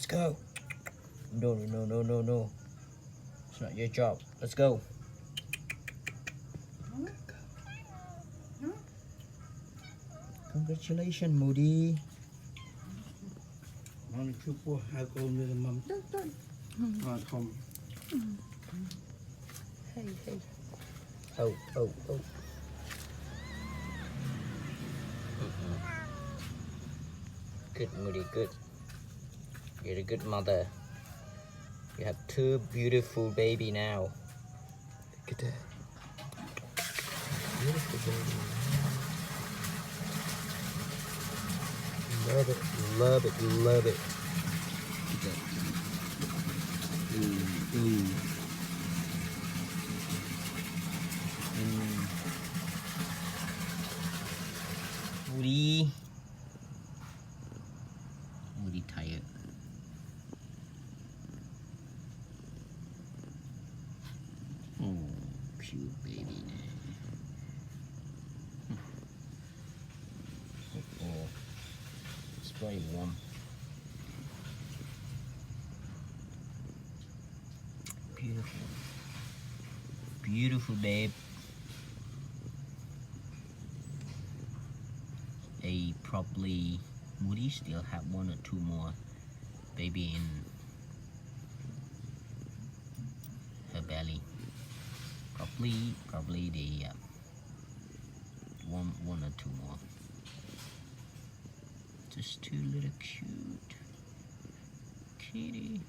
Let's go. No, no, no, no, no. It's not your job. Let's go. Congratulations, Moody. Mami cupo aku ni mam tan. Kom. Hey, hey. Oh, oh, oh. Good, Moody, good. You're a good mother. You have two beautiful baby now. Look at that. Beautiful baby. Love it, love it, love it. Look at that. Moody. Moody tired. Oh, cute baby. Oh, it's very warm. Beautiful. Beautiful, babe. Probably Moody still have one or two more baby in her belly. Probably the one or two more. Just two little cute kitty.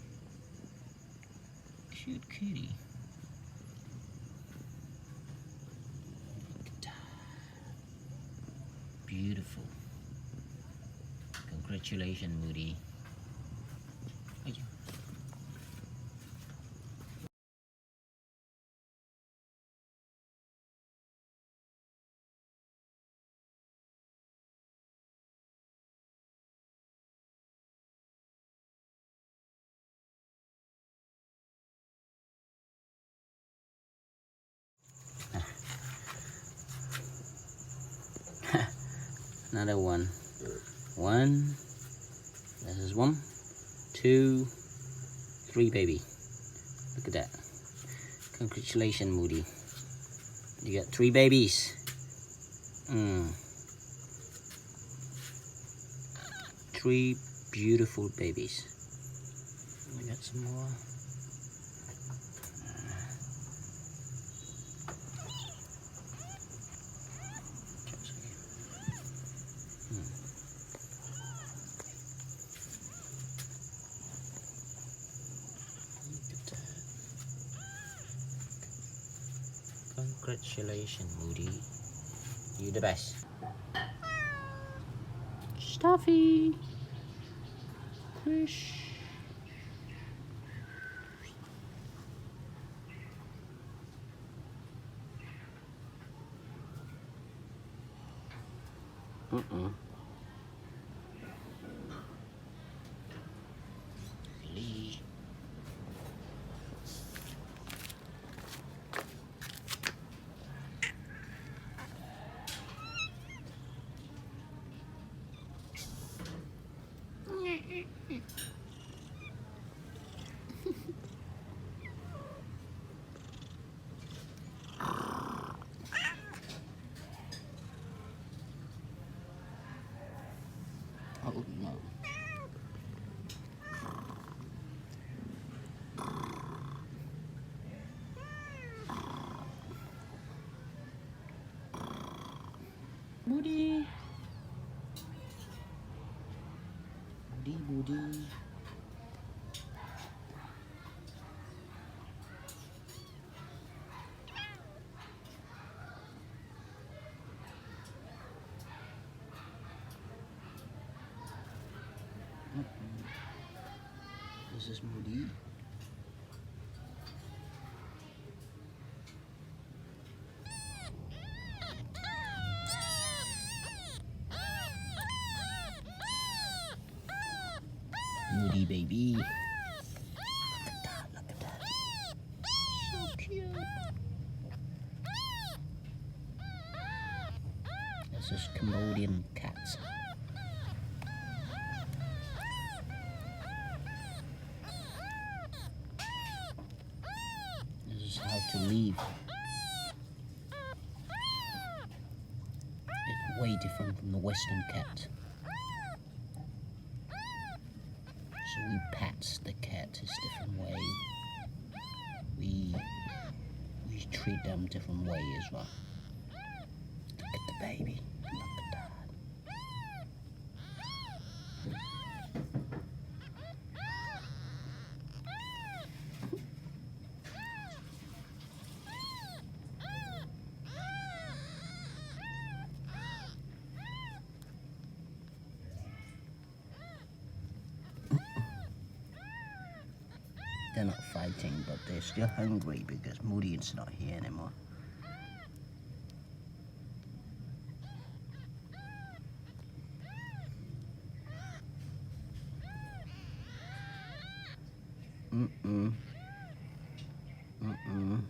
Cute kitty. Look at that. Beautiful. Congratulations, Moody. Another one. One. This is 1, 2, 3 baby. Look at that. Congratulations, Moody. You got 3 babies. 3 beautiful babies. We got some more. Congratulations, Moody. You're the best. Stuffy. Fish. Lee. Oh no. Moody. Moody. This is Moody. Moody baby. Look at that, look at that. So cute. This is Cambodian cats. leave. It's way different from the Western cat. So we pat the cat a different way. We treat them different way as well. Look at the baby. Look at that. They're not fighting, but they're still hungry because Moody's not here anymore. Mm-mm. Mm-mm.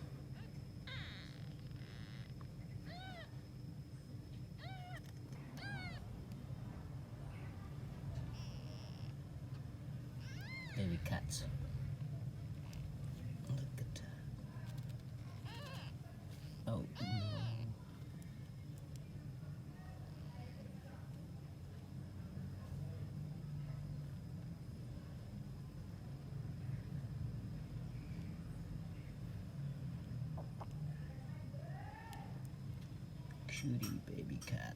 Baby cats. Look at that. Oh no. Cutie baby cat.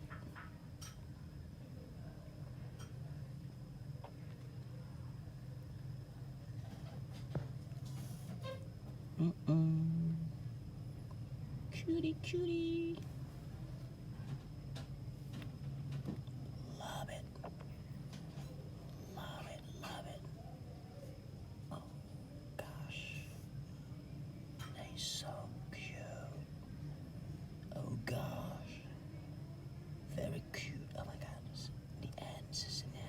Mm-mm. Cutie, cutie. Love it. Love it, love it. Oh, gosh. They're so cute. Oh, gosh. Very cute. Oh, my God. The ants is in there.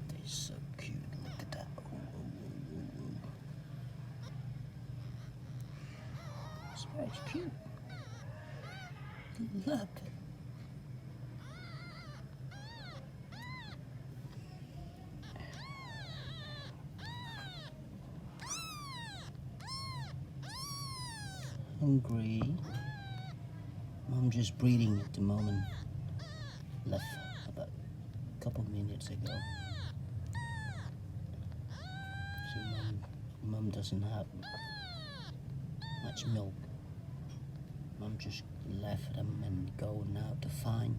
They're so cute. Look at that. Oh, oh, oh, oh, oh. It's very cute. Look. Hungry. Mom just breeding at the moment. Left about a couple minutes ago. So mom doesn't have much milk. Mom just left them and go now to find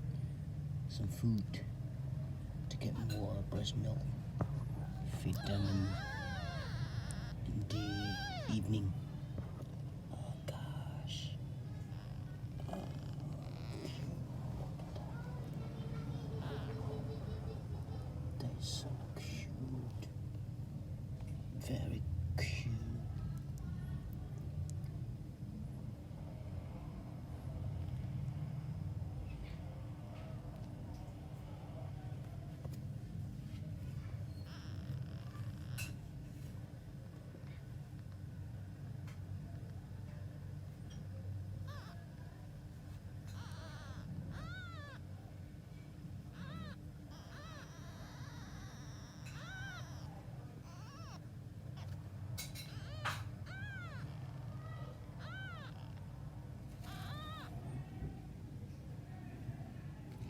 some food to get more breast milk. Feed them in the evening. Oh gosh. They're so cute. Very cute.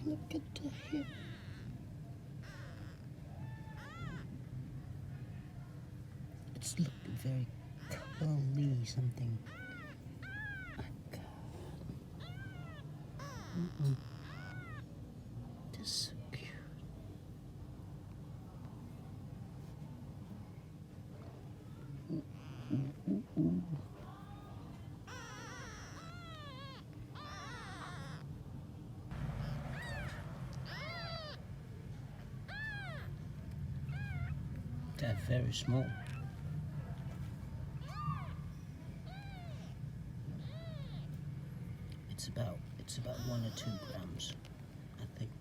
Look at the hip. It's looking very curly something. My God. Mm-mm. They're so cute. Ooh. They're very small. It's about 1 or 2 grams, I think.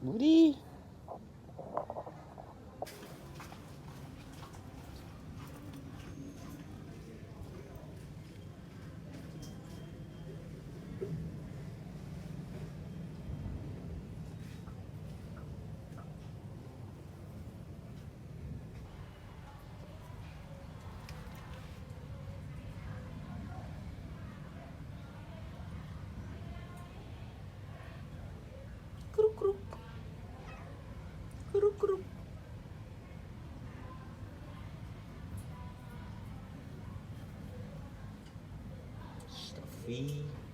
Booty. Kruk, kruk. Kruk, kruk. Stuffy.